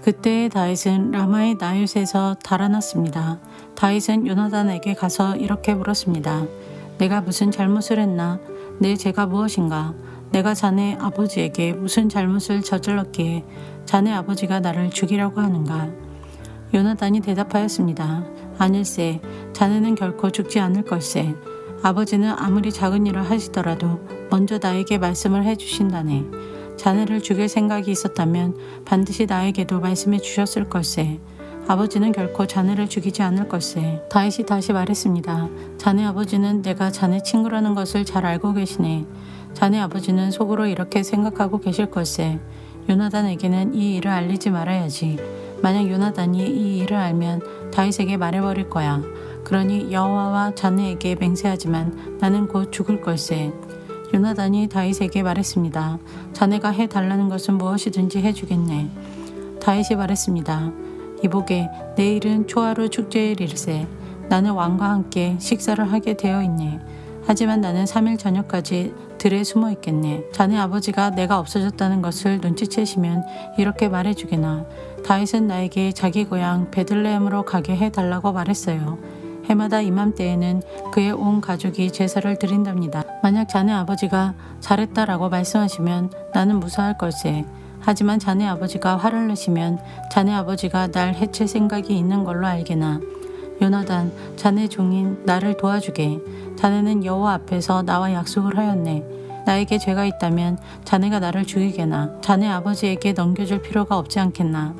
그때 다윗은 라마의 나윗에서 달아났습니다. 다윗은 요나단에게 가서 이렇게 물었습니다. 내가 무슨 잘못을 했나? 내 죄가 무엇인가? 내가 자네 아버지에게 무슨 잘못을 저질렀기에 자네 아버지가 나를 죽이려고 하는가? 요나단이 대답하였습니다. 아닐세, 자네는 결코 죽지 않을 걸세. 아버지는 아무리 작은 일을 하시더라도 먼저 나에게 말씀을 해주신다네. 자네를 죽일 생각이 있었다면 반드시 나에게도 말씀해 주셨을 걸세. 아버지는 결코 자네를 죽이지 않을 걸세. 다윗이 다시 말했습니다. 자네 아버지는 내가 자네 친구라는 것을 잘 알고 계시네. 자네 아버지는 속으로 이렇게 생각하고 계실 걸세. 요나단에게는 이 일을 알리지 말아야지. 만약 요나단이 이 일을 알면 다윗에게 말해버릴 거야. 그러니 여호와와 자네에게 맹세하지만 나는 곧 죽을 걸세. 요나단이 다윗에게 말했습니다. 자네가 해달라는 것은 무엇이든지 해주겠네. 다윗이 말했습니다. 이보게, 내일은 초하루 축제일일세. 나는 왕과 함께 식사를 하게 되어 있네. 하지만 나는 3일 저녁까지 들에 숨어 있겠네. 자네 아버지가 내가 없어졌다는 것을 눈치채시면 이렇게 말해주게나. 다윗은 나에게 자기 고향 베들레헴으로 가게 해달라고 말했어요. 해마다 이맘때에는 그의 온 가족이 제사를 드린답니다. 만약 자네 아버지가 잘했다라고 말씀하시면 나는 무사할 걸세. 하지만 자네 아버지가 화를 내시면 자네 아버지가 날 해칠 생각이 있는 걸로 알게나. 요나단, 자네 종인 나를 도와주게. 자네는 여호와 앞에서 나와 약속을 하였네. 나에게 죄가 있다면 자네가 나를 죽이게나. 자네 아버지에게 넘겨줄 필요가 없지 않겠나.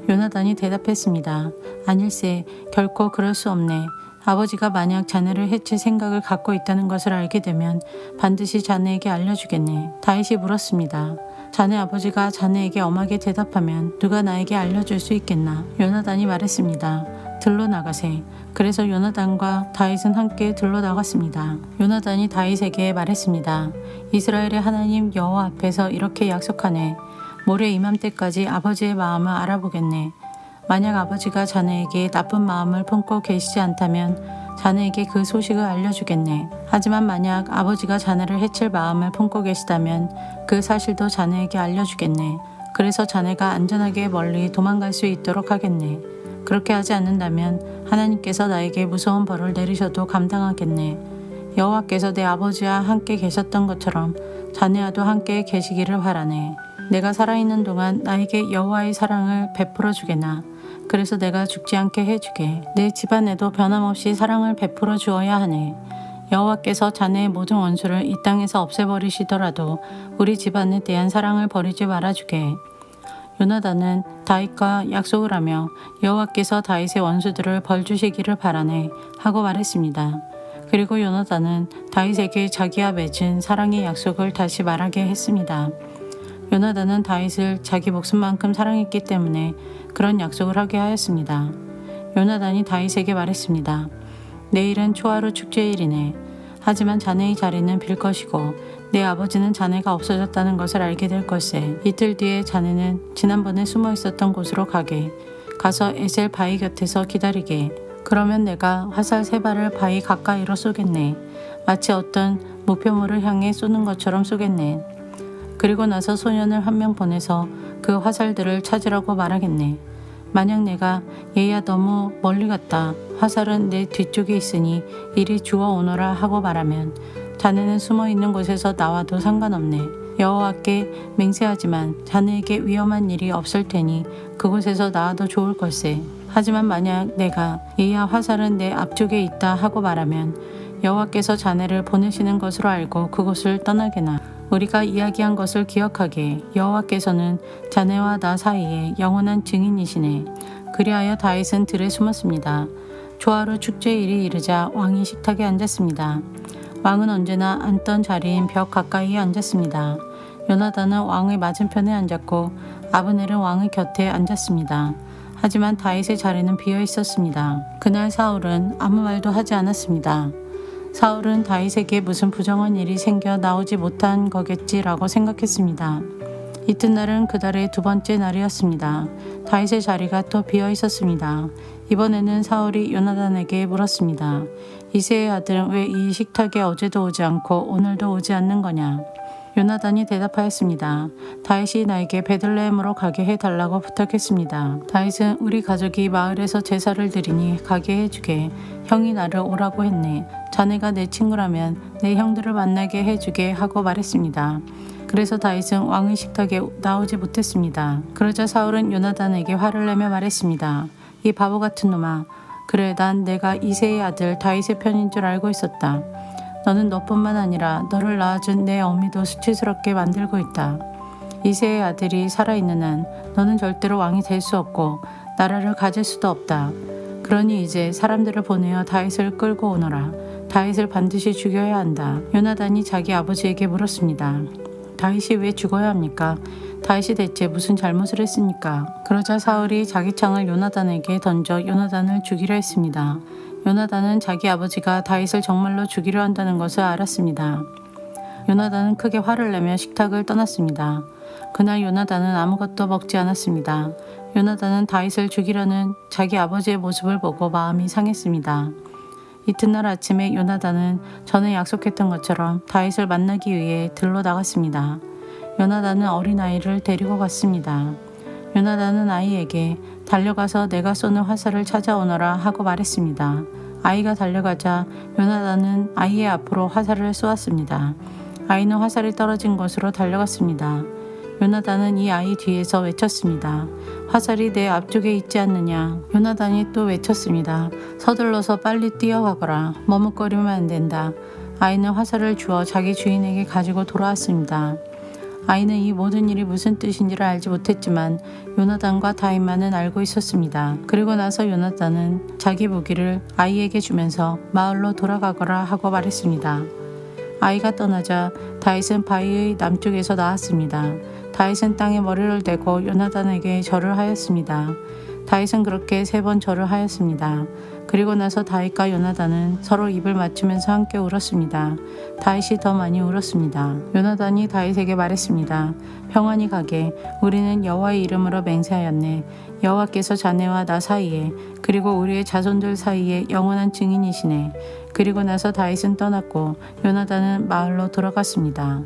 요나단이 대답했습니다. 아닐세, 결코 그럴 수 없네. 아버지가 만약 자네를 해칠 생각을 갖고 있다는 것을 알게 되면 반드시 자네에게 알려주겠네. 다윗이 물었습니다. 자네 아버지가 자네에게 엄하게 대답하면 누가 나에게 알려줄 수 있겠나? 요나단이 말했습니다. 들로 나가세. 그래서 요나단과 다윗은 함께 들로 나갔습니다. 요나단이 다윗에게 말했습니다. 이스라엘의 하나님 여호와 앞에서 이렇게 약속하네. 모레 이맘때까지 아버지의 마음을 알아보겠네. 만약 아버지가 자네에게 나쁜 마음을 품고 계시지 않다면 자네에게 그 소식을 알려주겠네. 하지만 만약 아버지가 자네를 해칠 마음을 품고 계시다면 그 사실도 자네에게 알려주겠네. 그래서 자네가 안전하게 멀리 도망갈 수 있도록 하겠네. 그렇게 하지 않는다면 하나님께서 나에게 무서운 벌을 내리셔도 감당하겠네. 여호와께서 내 아버지와 함께 계셨던 것처럼 자네와도 함께 계시기를 바라네. 내가 살아있는 동안 나에게 여호와의 사랑을 베풀어 주게나. 그래서 내가 죽지 않게 해주게. 내 집안에도 변함없이 사랑을 베풀어 주어야 하네. 여호와께서 자네의 모든 원수를 이 땅에서 없애버리시더라도 우리 집안에 대한 사랑을 버리지 말아주게. 요나단은 다윗과 약속을 하며 여호와께서 다윗의 원수들을 벌주시기를 바라네 하고 말했습니다. 그리고 요나단은 다윗에게 자기와 맺은 사랑의 약속을 다시 말하게 했습니다. 요나단은 다윗을 자기 목숨만큼 사랑했기 때문에 그런 약속을 하게 하였습니다. 요나단이 다윗에게 말했습니다. 내일은 초하루 축제일이네. 하지만 자네의 자리는 빌 것이고 내 아버지는 자네가 없어졌다는 것을 알게 될 걸세. 이틀 뒤에 자네는 지난번에 숨어 있었던 곳으로 가서 에셀 바위 곁에서 기다리게. 그러면 내가 화살 3발을 바위 가까이로 쏘겠네. 마치 어떤 목표물을 향해 쏘는 것처럼 쏘겠네. 그리고 나서 소년을 1명 보내서 그 화살들을 찾으라고 말하겠네. 만약 내가 얘야 너무 멀리 갔다. 화살은 내 뒤쪽에 있으니 이리 주워 오너라 하고 말하면 자네는 숨어 있는 곳에서 나와도 상관없네. 여호와께 맹세하지만 자네에게 위험한 일이 없을 테니 그곳에서 나와도 좋을 걸세. 하지만 만약 내가 얘야 화살은 내 앞쪽에 있다 하고 말하면 여호와께서 자네를 보내시는 것으로 알고 그곳을 떠나게나. 우리가 이야기한 것을 기억하게. 여호와께서는 자네와 나 사이에 영원한 증인이시네. 그리하여 다윗은 들에 숨었습니다. 초하루 축제일이 이르자 왕이 식탁에 앉았습니다. 왕은 언제나 앉던 자리인 벽 가까이에 앉았습니다. 요나단은 왕의 맞은편에 앉았고 아브넬은 왕의 곁에 앉았습니다. 하지만 다윗의 자리는 비어 있었습니다. 그날 사울은 아무 말도 하지 않았습니다. 사울은 다윗에게 무슨 부정한 일이 생겨 나오지 못한 거겠지라고 생각했습니다. 이튿날은 그달의 2번째 날이었습니다. 다윗의 자리가 또 비어 있었습니다. 이번에는 사울이 요나단에게 물었습니다. 이새의 아들은 왜 이 식탁에 어제도 오지 않고 오늘도 오지 않는 거냐? 요나단이 대답하였습니다. 다윗이 나에게 베들레헴으로 가게 해달라고 부탁했습니다. 다윗은 우리 가족이 마을에서 제사를 드리니 가게 해주게. 형이 나를 오라고 했네. 자네가 내 친구라면 내 형들을 만나게 해주게 하고 말했습니다. 그래서 다윗은 왕의 식탁에 나오지 못했습니다. 그러자 사울은 요나단에게 화를 내며 말했습니다. 이 바보 같은 놈아. 그래, 난 내가 이새의 아들 다윗의 편인 줄 알고 있었다. 너는 너뿐만 아니라 너를 낳아준 내 어미도 수치스럽게 만들고 있다. 이새의 아들이 살아있는 한 너는 절대로 왕이 될 수 없고 나라를 가질 수도 없다. 그러니 이제 사람들을 보내어 다윗을 끌고 오너라. 다윗을 반드시 죽여야 한다. 요나단이 자기 아버지에게 물었습니다. 다윗이 왜 죽어야 합니까? 다윗이 대체 무슨 잘못을 했습니까? 그러자 사울이 자기 창을 요나단에게 던져 요나단을 죽이려 했습니다. 요나단은 자기 아버지가 다윗을 정말로 죽이려 한다는 것을 알았습니다. 요나단은 크게 화를 내며 식탁을 떠났습니다. 그날 요나단은 아무것도 먹지 않았습니다. 요나단은 다윗을 죽이려는 자기 아버지의 모습을 보고 마음이 상했습니다. 이튿날 아침에 요나단은 전에 약속했던 것처럼 다윗을 만나기 위해 들로 나갔습니다. 요나단은 어린아이를 데리고 갔습니다. 요나단은 아이에게 달려가서 내가 쏘는 화살을 찾아오너라 하고 말했습니다. 아이가 달려가자 요나단은 아이의 앞으로 화살을 쏘았습니다. 아이는 화살이 떨어진 곳으로 달려갔습니다. 요나단은 이 아이 뒤에서 외쳤습니다. 화살이 내 앞쪽에 있지 않느냐. 요나단이 또 외쳤습니다. 서둘러서 빨리 뛰어가거라. 머뭇거리면 안 된다. 아이는 화살을 주어 자기 주인에게 가지고 돌아왔습니다. 아이는 이 모든 일이 무슨 뜻인지를 알지 못했지만 요나단과 다윗만은 알고 있었습니다. 그리고 나서 요나단은 자기 무기를 아이에게 주면서 마을로 돌아가거라 하고 말했습니다. 아이가 떠나자 다윗은 바위의 남쪽에서 나왔습니다. 다윗은 땅에 머리를 대고 요나단에게 절을 하였습니다. 다윗은 그렇게 3번 절을 하였습니다. 그리고 나서 다윗과 요나단은 서로 입을 맞추면서 함께 울었습니다. 다윗이 더 많이 울었습니다. 요나단이 다윗에게 말했습니다. 평안히 가게. 우리는 여호와의 이름으로 맹세하였네. 여호와께서 자네와 나 사이에 그리고 우리의 자손들 사이에 영원한 증인이시네. 그리고 나서 다윗은 떠났고 요나단은 마을로 돌아갔습니다.